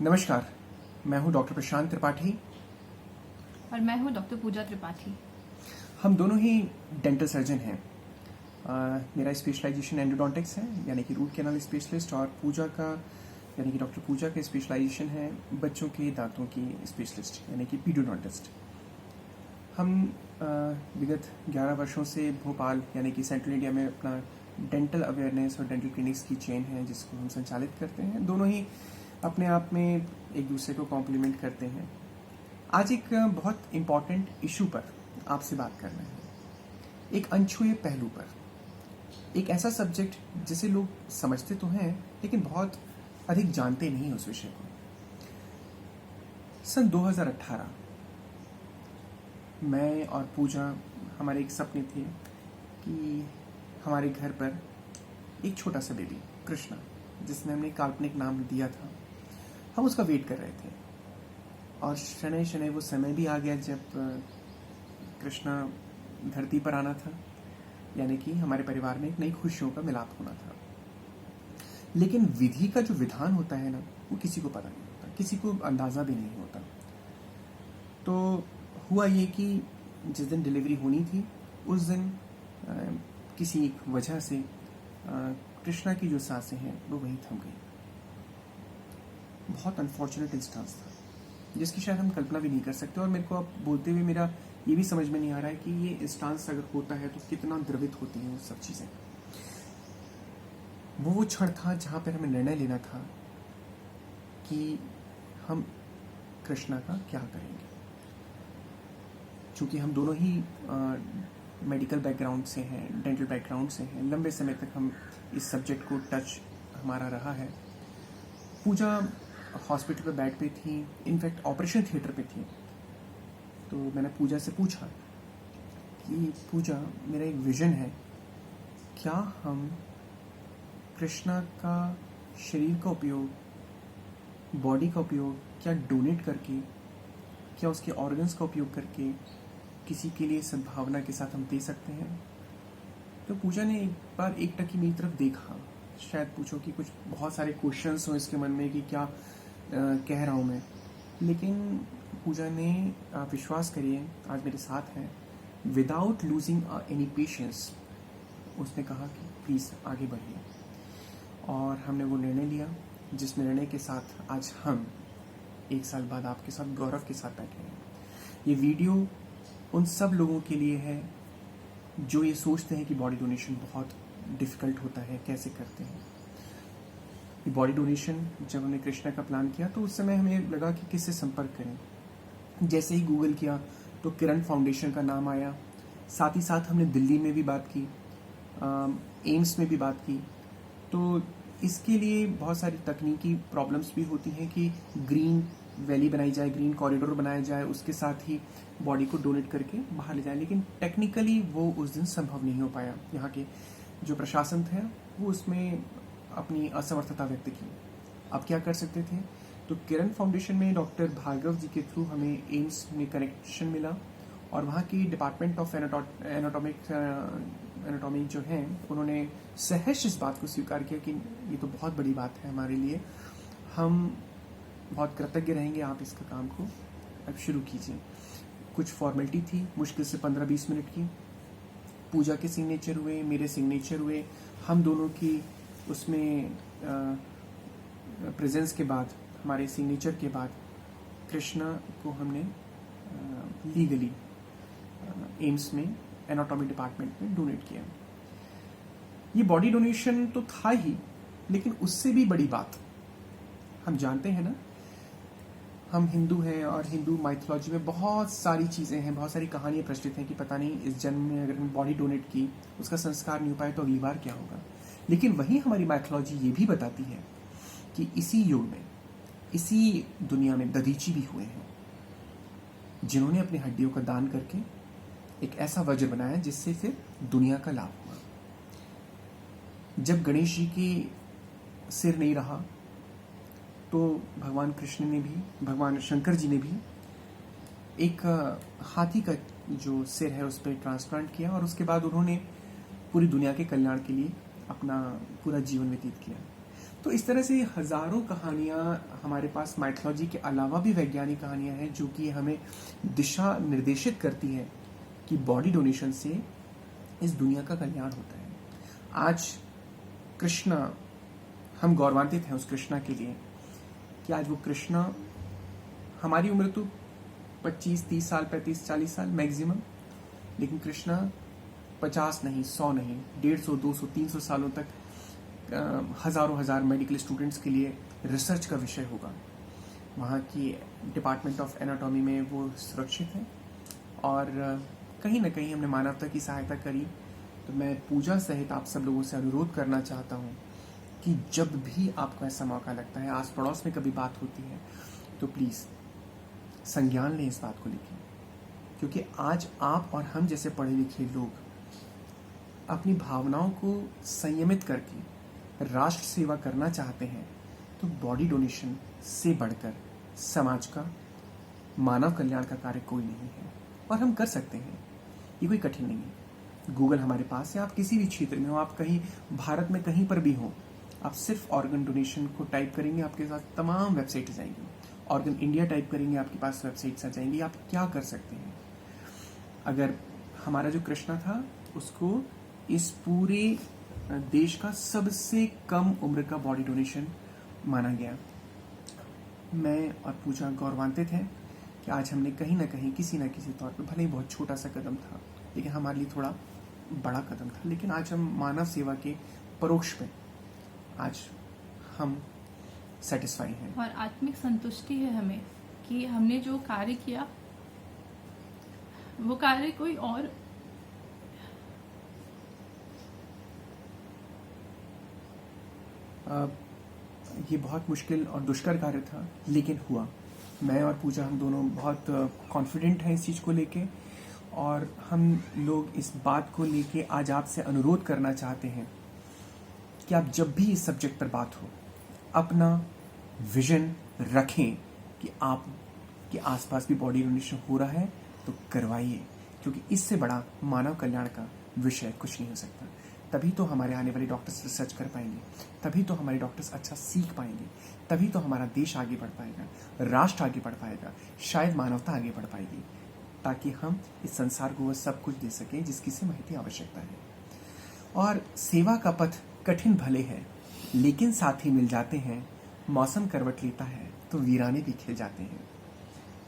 नमस्कार, मैं हूं डॉक्टर प्रशांत त्रिपाठी। और मैं हूँ डॉक्टर पूजा त्रिपाठी। हम दोनों ही डेंटल सर्जन हैं। मेरा स्पेशलाइजेशन एंडोडोंटिक्स है, यानी कि रूट कैनाल स्पेशलिस्ट, और पूजा का यानी कि डॉक्टर पूजा का स्पेशलाइजेशन है बच्चों के दांतों की स्पेशलिस्ट, यानी कि पीडियोडोंटिस्ट। हम विगत 11 वर्षों से भोपाल यानी कि सेंट्रल इंडिया में अपना डेंटल अवेयरनेस और डेंटल क्लिनिक्स की चेन है जिसको हम संचालित करते हैं। दोनों ही अपने आप में एक दूसरे को कॉम्प्लीमेंट करते हैं। आज एक बहुत इम्पॉर्टेंट इशू पर आपसे बात करना है, एक अनछुए पहलू पर, एक ऐसा सब्जेक्ट जिसे लोग समझते तो हैं लेकिन बहुत अधिक जानते नहीं उस विषय को। सन 2018 मैं और पूजा, हमारे एक सपने थे कि हमारे घर पर एक छोटा सा बेबी कृष्णा, जिसने हमने काल्पनिक नाम दिया था, हम उसका वेट कर रहे थे। और शनै शनै वो समय भी आ गया जब कृष्णा धरती पर आना था, यानी कि हमारे परिवार में एक नई खुशियों का मिलाप होना था। लेकिन विधि का जो विधान होता है ना, वो किसी को पता नहीं होता, किसी को अंदाज़ा भी नहीं होता। तो हुआ ये कि जिस दिन डिलीवरी होनी थी उस दिन किसी एक वजह से कृष्णा की जो सांसें हैं वो वहीं थम गई। बहुत अनफॉर्चुनेट इंस्टांस था जिसकी शायद हम कल्पना भी नहीं कर सकते। और मेरे को अब बोलते हुए मेरा ये भी समझ में नहीं आ रहा है कि ये इंस्टांस अगर होता है तो कितना द्रवित होती हैं वो सब चीज़ें। वो क्षण था जहाँ पर हमें निर्णय लेना था कि हम कृष्णा का क्या करेंगे। चूँकि हम दोनों ही मेडिकल बैकग्राउंड से हैं, डेंटल बैकग्राउंड से हैं, लंबे समय तक हम इस सब्जेक्ट को टच हमारा रहा है। पूजा हॉस्पिटल पे बेड पे थी, इनफैक्ट ऑपरेशन थिएटर पे थी। तो मैंने पूजा से पूछा कि पूजा, मेरा एक विज़न है, क्या हम कृष्णा का शरीर का उपयोग, बॉडी का उपयोग क्या डोनेट करके, क्या उसके ऑर्गन्स का उपयोग करके किसी के लिए सद्भावना के साथ हम दे सकते हैं। तो पूजा ने एक बार एक टकी मेरी तरफ देखा, शायद पूछो कि कुछ बहुत सारे क्वेश्चंस हो इसके मन में कि क्या कह रहा हूँ मैं। लेकिन पूजा ने, आप विश्वास करिए, आज मेरे साथ हैं, विदाउट लूजिंग एनी पेशेंस उसने कहा कि प्लीज़ आगे बढ़िए। और हमने वो निर्णय लिया जिस निर्णय के साथ आज हम 1 साल बाद आपके साथ गौरव के साथ बैठे हैं। ये वीडियो उन सब लोगों के लिए है जो ये सोचते हैं कि बॉडी डोनेशन बहुत डिफ़िकल्ट होता है, कैसे करते हैं। ये बॉडी डोनेशन जब हमने कृष्णा का प्लान किया तो उस समय हमें लगा कि किससे संपर्क करें। जैसे ही गूगल किया तो किरण फाउंडेशन का नाम आया। साथ ही साथ हमने दिल्ली में भी बात की, एम्स में भी बात की। तो इसके लिए बहुत सारी तकनीकी प्रॉब्लम्स भी होती हैं कि ग्रीन वैली बनाई जाए, ग्रीन कॉरिडोर बनाया जाए, उसके साथ ही बॉडी को डोनेट करके बाहर ले जाए। लेकिन टेक्निकली वो उस दिन संभव नहीं हो पाया। यहाँ के जो प्रशासन थे वो उसमें अपनी असमर्थता व्यक्त की। अब क्या कर सकते थे, तो किरण फाउंडेशन में डॉक्टर भार्गव जी के थ्रू हमें एम्स में कनेक्शन मिला और वहाँ की डिपार्टमेंट ऑफ एनाटॉमी जो हैं उन्होंने सहर्ष इस बात को स्वीकार किया कि ये तो बहुत बड़ी बात है हमारे लिए, हम बहुत कृतज्ञ रहेंगे, आप इसका काम को अब शुरू कीजिए। कुछ फॉर्मेलिटी थी, मुश्किल से 15-20 मिनट की। पूजा के सिग्नेचर हुए, मेरे सिग्नेचर हुए, हम दोनों की उसमें प्रेजेंस के बाद, हमारे सिग्नेचर के बाद कृष्णा को हमने लीगली एम्स में एनाटॉमी डिपार्टमेंट में डोनेट किया। ये बॉडी डोनेशन तो था ही, लेकिन उससे भी बड़ी बात, हम जानते हैं ना, हम हिंदू हैं और हिंदू माइथोलॉजी में बहुत सारी चीज़ें हैं, बहुत सारी कहानियाँ प्रचलित हैं कि पता नहीं इस जन्म में अगर हम बॉडी डोनेट की, उसका संस्कार नहीं हो पाए तो अगली बार क्या होगा। लेकिन वहीं हमारी माइथोलॉजी ये भी बताती है कि इसी युग में, इसी दुनिया में दधीची भी हुए हैं जिन्होंने अपनी हड्डियों का दान करके एक ऐसा वज्र बनाया जिससे फिर दुनिया का लाभ हुआ। जब गणेश जी की सिर नहीं रहा तो भगवान कृष्ण ने भी, भगवान शंकर जी ने भी एक हाथी का जो सिर है उस पर ट्रांसप्लांट किया और उसके बाद उन्होंने पूरी दुनिया के कल्याण के लिए अपना पूरा जीवन व्यतीत किया। तो इस तरह से हजारों कहानियाँ हमारे पास माइथोलॉजी के अलावा भी वैज्ञानिक कहानियाँ हैं जो कि हमें दिशा निर्देशित करती है कि बॉडी डोनेशन से इस दुनिया का कल्याण होता है। आज कृष्णा, हम गौरवान्वित हैं उस कृष्णा के लिए कि आज वो कृष्णा, हमारी उम्र तो 25, 30 साल, 35, 40 साल मैक्सिमम, लेकिन कृष्णा 50 नहीं, 100 नहीं, 150, 200, 300 सालों तक हजारों हजार मेडिकल स्टूडेंट्स के लिए रिसर्च का विषय होगा। वहाँ की डिपार्टमेंट ऑफ एनाटॉमी में वो सुरक्षित है और कहीं ना कहीं हमने मानवता की सहायता करी। तो मैं पूजा सहित आप सब लोगों से अनुरोध करना चाहता हूँ कि जब भी आपको ऐसा मौका लगता है, आस पड़ोस में कभी बात होती है, तो प्लीज़ संज्ञान लें इस बात को लेकर, क्योंकि आज आप और हम जैसे पढ़े लिखे लोग अपनी भावनाओं को संयमित करके राष्ट्र सेवा करना चाहते हैं, तो बॉडी डोनेशन से बढ़कर समाज का, मानव कल्याण का कार्य कोई नहीं है और हम कर सकते हैं। ये कोई कठिन नहीं है। गूगल हमारे पास है, आप किसी भी क्षेत्र में हो, आप कहीं भारत में कहीं पर भी हो, आप सिर्फ ऑर्गन डोनेशन को टाइप करेंगे, आपके साथ तमाम वेबसाइट जाएंगी। ऑर्गन इंडिया टाइप करेंगे, आपके पास वेबसाइट्स आ जाएंगी। आप क्या कर सकते हैं? अगर हमारा जो कृष्णा था, उसको इस पूरे देश का सबसे कम उम्र का बॉडी डोनेशन माना गया। मैं और पूजा गौरवान्वित हैं कि आज हमने कहीं ना कहीं, किसी न किसी तौर पर, भले ही बहुत छोटा सा कदम था, लेकिन हमारे लिए थोड़ा बड़ा कदम था, लेकिन आज हम मानव सेवा के परोक्ष पे आज हम सेटिस्फाई हैं। और आत्मिक संतुष्टि है हमें कि हमने जो कार्य किया वो कार्य कोई और ये बहुत मुश्किल और दुष्कर कार्य था, लेकिन हुआ। मैं और पूजा, हम दोनों बहुत कॉन्फिडेंट हैं इस चीज़ को लेके, और हम लोग इस बात को लेके आज आपसे अनुरोध करना चाहते हैं कि आप जब भी इस सब्जेक्ट पर बात हो, अपना विजन रखें कि आप के आसपास भी बॉडी डोनेशन हो रहा है तो करवाइए, क्योंकि इससे बड़ा मानव कल्याण का विषय कुछ नहीं हो सकता। तभी तो हमारे आने वाले डॉक्टर्स रिसर्च कर पाएंगे, तभी तो हमारे डॉक्टर्स अच्छा सीख पाएंगे, तभी तो हमारा देश आगे बढ़ पाएगा, राष्ट्र आगे बढ़ पाएगा, शायद मानवता आगे बढ़ पाएगी, ताकि हम इस संसार को वह सब कुछ दे सकें जिसकी से महती आवश्यकता है। और सेवा का पथ कठिन भले है, लेकिन साथी मिल जाते हैं, मौसम करवट लेता है तो वीराने भी खिल जाते हैं।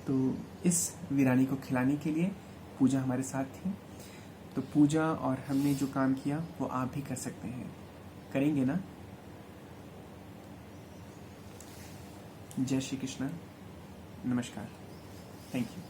तो इस वीरानी को खिलाने के लिए पूजा हमारे साथ थी। तो पूजा और हमने जो काम किया वो आप भी कर सकते हैं, करेंगे ना? जय श्री कृष्ण, नमस्कार, थैंक यू।